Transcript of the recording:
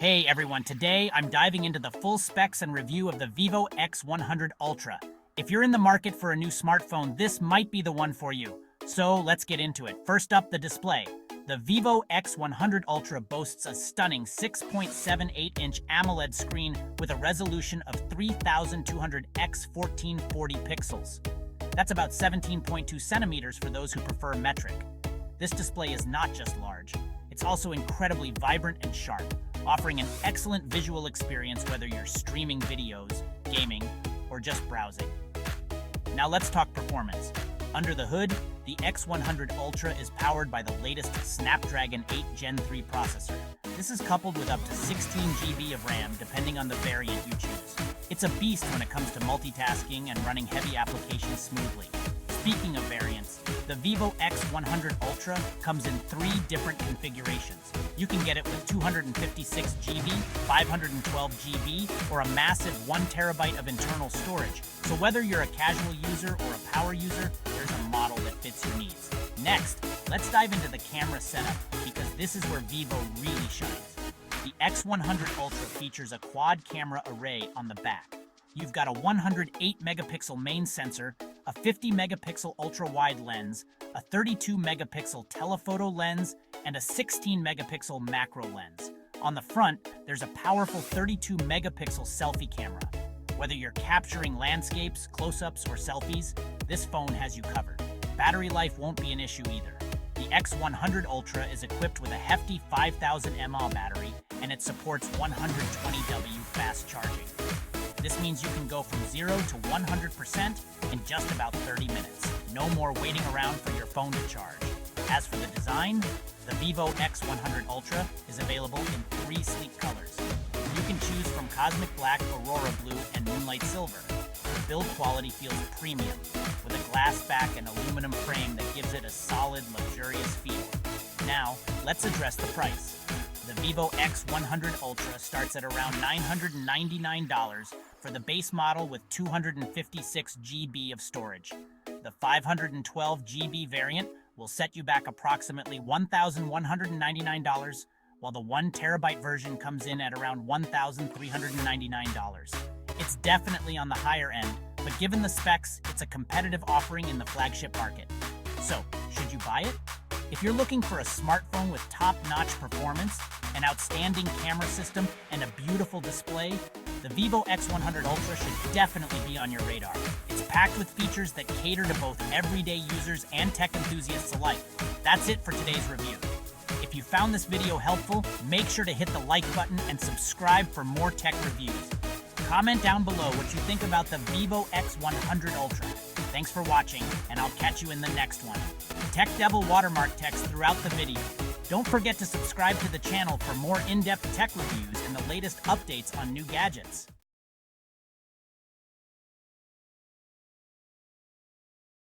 Hey everyone, today I'm diving into the full specs and review of the vivo X100 Ultra. If you're in the market for a new smartphone, this might be the one for you. So let's get into it. First up, the display. The vivo X100 Ultra boasts a stunning 6.78-inch AMOLED screen with a resolution of 3200 x 1440 pixels. That's about 17.2 centimeters for those who prefer metric. This display is not just large, it's also incredibly vibrant and sharp, offering an excellent visual experience whether you're streaming videos, gaming, or just browsing. Now let's talk performance. Under the hood, the X100 Ultra is powered by the latest Snapdragon 8 Gen 3 processor. This is coupled with up to 16 GB of RAM depending on the variant you choose. It's a beast when it comes to multitasking and running heavy applications smoothly. Speaking of variants, the vivo X100 Ultra comes in 3 different configurations. You can get it with 256 GB, 512 GB, or a massive 1 terabyte of internal storage. So whether you're a casual user or a power user, there's a model that fits your needs. Next, let's dive into the camera setup because this is where Vivo really shines. The X100 Ultra features a quad camera array on the back. You've got a 108 megapixel main sensor, a 50 megapixel ultra-wide lens, a 32 megapixel telephoto lens, and a 16 megapixel macro lens. On the front, there's a powerful 32 megapixel selfie camera. Whether you're capturing landscapes, close-ups, or selfies, this phone has you covered. Battery life won't be an issue either. The X100 Ultra is equipped with a hefty 5000 mAh battery, and it supports 120W fast charging. This means you can go from 0 to 100% in just about 30 minutes. No more waiting around for your phone to charge. As for the design, the vivo X100 Ultra is available in 3 sleek colors. You can choose from Cosmic Black, Aurora Blue, and Moonlight Silver. The build quality feels premium, with a glass back and aluminum frame that gives it a solid, luxurious feel. Now, let's address the price. The vivo X100 Ultra starts at around $999 for the base model with 256 GB of storage. The 512 GB variant will set you back approximately $1,199, while the 1 terabyte version comes in at around $1,399. It's definitely on the higher end, but given the specs, it's a competitive offering in the flagship market. So, should you buy it? If you're looking for a smartphone with top-notch performance, an outstanding camera system, and a beautiful display, the vivo X100 Ultra should definitely be on your radar. It's packed with features that cater to both everyday users and tech enthusiasts alike. That's it for today's review. If you found this video helpful, make sure to hit the like button and subscribe for more tech reviews. Comment down below what you think about the vivo X100 Ultra. Thanks for watching, and I'll catch you in the next one. TechDevil watermark text throughout the video. Don't forget to subscribe to the channel for more in-depth tech reviews and the latest updates on new gadgets.